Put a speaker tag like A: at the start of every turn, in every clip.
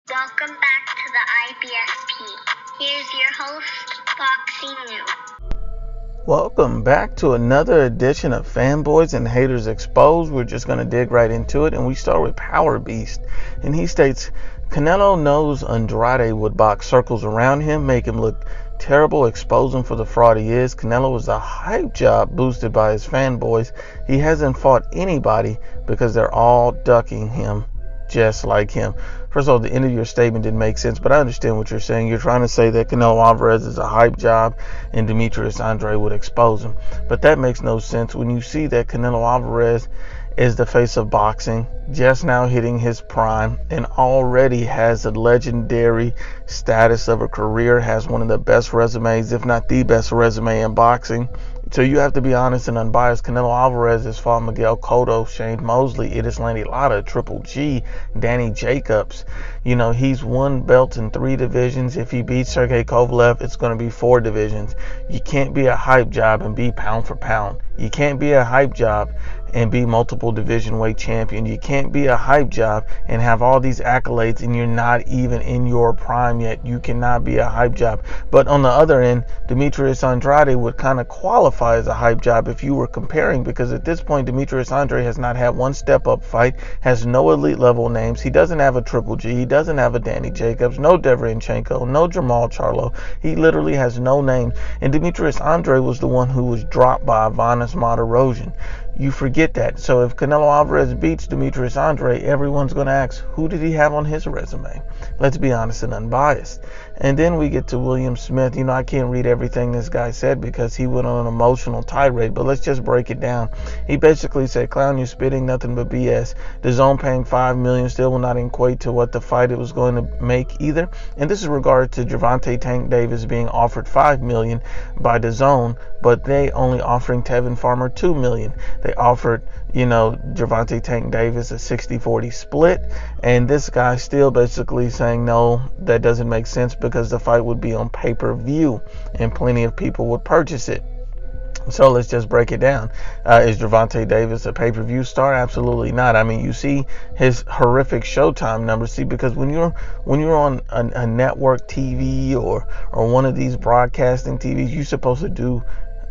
A: Welcome back to the IBFP. Here's your host, Boxing News.
B: Welcome back to another edition of Fanboys and Haters Exposed. We're just going to dig right into it, and we start with Power Beast. And he states, Canelo knows Andrade would box circles around him, make him look terrible, expose him for the fraud he is. Canelo was a hype job boosted by his fanboys. He hasn't fought anybody because they're all ducking him just like him. First of all, the end of your statement didn't make sense, but I understand what you're saying. You're trying to say that Canelo Alvarez is a hype job and Demetrius Andrade would expose him. But that makes no sense when you see that Canelo Alvarez is the face of boxing, just now hitting his prime, and already has a legendary status of a career, has one of the best resumes, if not the best resume in boxing. So you have to be honest and unbiased. Canelo Alvarez has fought Miguel Cotto, Shane Mosley, Landy Lotta, Triple G, Danny Jacobs. You know, he's won belts in 3 divisions. If he beats Sergey Kovalev, it's going to be 4 divisions. You can't be a hype job and be pound for pound. You can't be a hype job and be multiple division weight champion. You can't be a hype job and have all these accolades and you're not even in your prime yet. You cannot be a hype job. But on the other end, Demetrius Andrade would kind of qualify as a hype job if you were comparing, because at this point Demetrius Andrade has not had one step up fight, has no elite level names. He doesn't have a Triple G, he doesn't have a Danny Jacobs, no Derevyanchenko, no Jamal Charlo. He literally has no names. And Demetrius Andrade was the one who was dropped by Ivanis Martirosyan. You forget that. So if Canelo Alvarez beats Demetrius Andrade, everyone's going to ask, who did he have on his resume? Let's be honest and unbiased. And then we get to William Smith. You know, I can't read everything this guy said because he went on an emotional tirade, but let's just break it down. He basically said, clown, you're spitting nothing but BS. The zone paying $5 million still will not equate to what the fight it was going to make either. And this is regarded to Gervonta Tank Davis being offered $5 million by the zone, but they only offering Tevin Farmer $2 million. They offered, Gervonta Tank Davis a 60-40 split, and this guy still basically saying, no, that doesn't make sense because the fight would be on pay-per-view and plenty of people would purchase it. So let's just break it down. Is Gervonta Davis a pay-per-view star? Absolutely not. I mean, you see his horrific Showtime numbers. See, because when you're on a network TV or one of these broadcasting TVs, you're supposed to do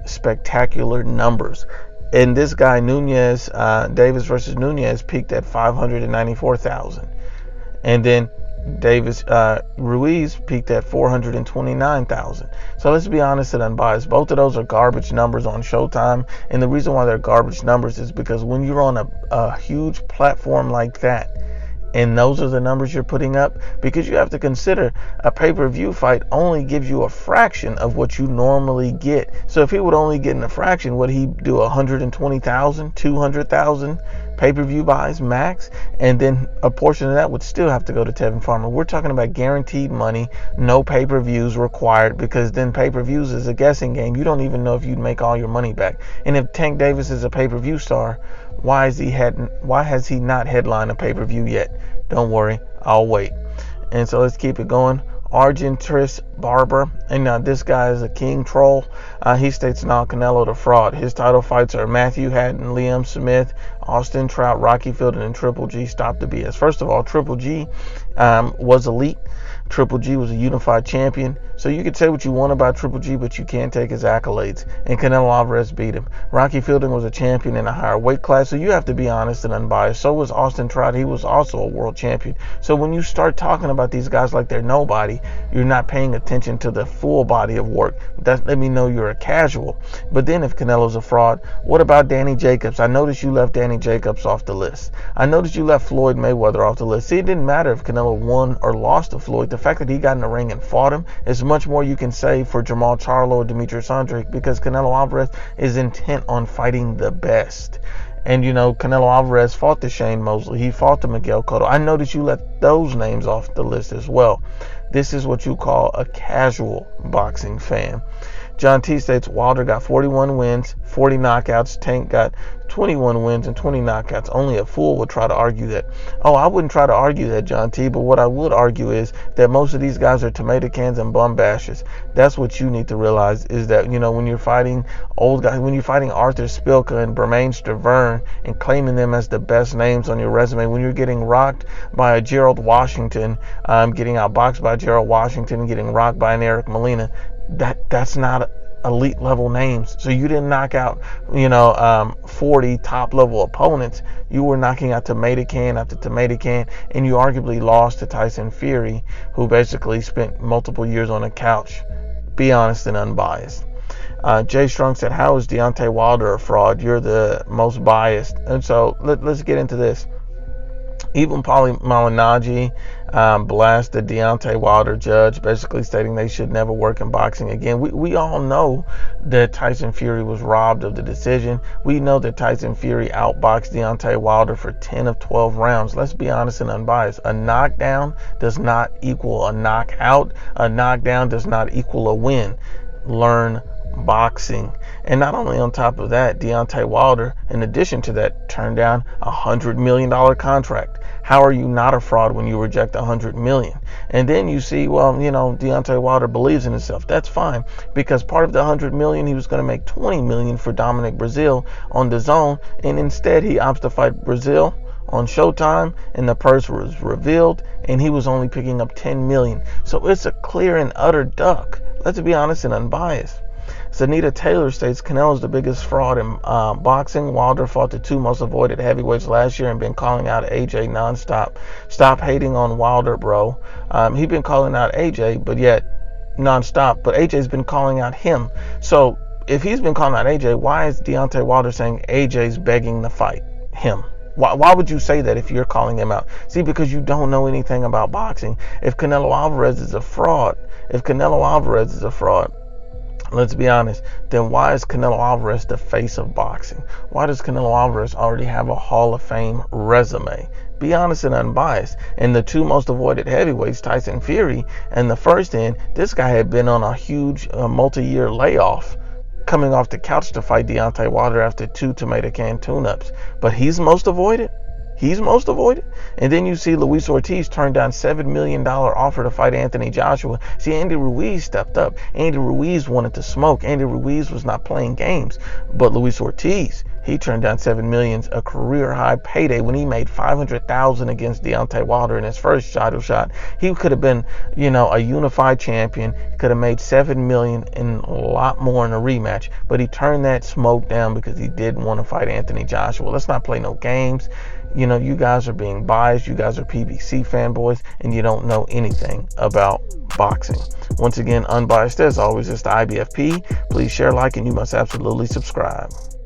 B: spectacular numbers. And this guy Nunez, Davis versus Nunez, peaked at 594,000, and then Davis Ruiz peaked at 429,000. So let's be honest and unbiased. Both of those are garbage numbers on Showtime, and the reason why they're garbage numbers is because when you're on a huge platform like that, and those are the numbers you're putting up, because you have to consider a pay-per-view fight only gives you a fraction of what you normally get. So if he would only get in a fraction, would he do 120,000, 200,000 pay-per-view buys max? And then a portion of that would still have to go to Tevin Farmer. We're talking about guaranteed money, no pay-per-views required, because then pay-per-views is a guessing game. You don't even know if you'd make all your money back. And if Tank Davis is a pay-per-view star, why has he not headlined a pay-per-view yet? Don't worry, I'll wait. And so let's keep it going. Argentris Barber, and now this guy is a king troll. He states, now Canelo the fraud. His title fights are Matthew Hatton, Liam Smith, Austin Trout, Rocky Fielding, and Triple G. Stop the BS. First of all, Triple G was elite. Triple G was a unified champion. So you could say what you want about Triple G, but you can't take his accolades. And Canelo Alvarez beat him. Rocky Fielding was a champion in a higher weight class, so you have to be honest and unbiased. So was Austin Trout. He was also a world champion. So when you start talking about these guys like they're nobody, you're not paying attention to the full body of work. That let me know you're a casual. But then if Canelo's a fraud, what about Danny Jacobs? I noticed you left Danny Jacobs off the list. I noticed you left Floyd Mayweather off the list. See, it didn't matter if Canelo won or lost to Floyd. The fact that he got in the ring and fought him is much more you can say for Jamal Charlo or Demetrius Andrade, because Canelo Alvarez is intent on fighting the best. And Canelo Alvarez fought the Shane Mosley. He fought the Miguel Cotto. I noticed you let those names off the list as well. This is what you call a casual boxing fan. John T states Wilder got 41 wins, 40 knockouts. Tank got 21 wins and 20 knockouts. Only a fool would try to argue that. Oh, I wouldn't try to argue that, John T, but what I would argue is that most of these guys are tomato cans and bum bashes. That's what you need to realize, is that, when you're fighting old guys, when you're fighting Arthur Spilka and Bermain Stavern and claiming them as the best names on your resume, when you're getting rocked by a Gerald Washington, getting outboxed by Gerald Washington, getting rocked by an Eric Molina, that's not elite level names. So you didn't knock out 40 top level opponents. You were knocking out tomato can after tomato can, and you arguably lost to Tyson Fury, who basically spent multiple years on a couch. Be honest and unbiased. Jay Strong said, how is Deontay Wilder a fraud? You're the most biased. And so let's get into this. Even Paulie Malignaggi blasted Deontay Wilder judge, basically stating they should never work in boxing again. We all know that Tyson Fury was robbed of the decision. We know that Tyson Fury outboxed Deontay Wilder for 10 of 12 rounds. Let's be honest and unbiased. A knockdown does not equal a knockout. A knockdown does not equal a win. Learn boxing. And not only on top of that, Deontay Wilder, in addition to that, turned down a $100 million contract. How are you not a fraud when you reject $100 million? And then you see, Deontay Wilder believes in himself. That's fine, because part of the $100 million, he was going to make $20 million for Dominic Breazeale on DAZN, and instead he opts to fight Breazeale on Showtime, and the purse was revealed, and he was only picking up $10 million. So it's a clear and utter duck. Let's be honest and unbiased. Zanita Taylor states Canelo's the biggest fraud in boxing. Wilder fought the two most avoided heavyweights last year and been calling out AJ nonstop. Stop hating on Wilder, bro. He's been calling out AJ, but yet nonstop. But AJ's been calling out him. So if he's been calling out AJ, why is Deontay Wilder saying AJ's begging to fight him? Why would you say that if you're calling him out? See, because you don't know anything about boxing. If Canelo Alvarez is a fraud, let's be honest, then why is Canelo Alvarez the face of boxing? Why does Canelo Alvarez already have a Hall of Fame resume? Be honest and unbiased. And the two most avoided heavyweights, Tyson Fury and the first in, this guy had been on a huge multi-year layoff, coming off the couch to fight Deontay Wilder after 2 tomato can tune-ups. But he's most avoided? And then you see Luis Ortiz turn down $7 million offer to fight Anthony Joshua. See, Andy Ruiz stepped up. Andy Ruiz wanted to smoke. Andy Ruiz was not playing games. But Luis Ortiz, he turned down $7 million, a career high payday, when he made $500,000 against Deontay Wilder in his first title shot. He could have been, a unified champion. He could have made $7 million and a lot more in a rematch. But he turned that smoke down because he didn't want to fight Anthony Joshua. Let's not play no games. You guys are being biased. You guys are PBC fanboys, and you don't know anything about boxing. Once again, unbiased as always, it's the IBFP. Please share, like, and you must absolutely subscribe.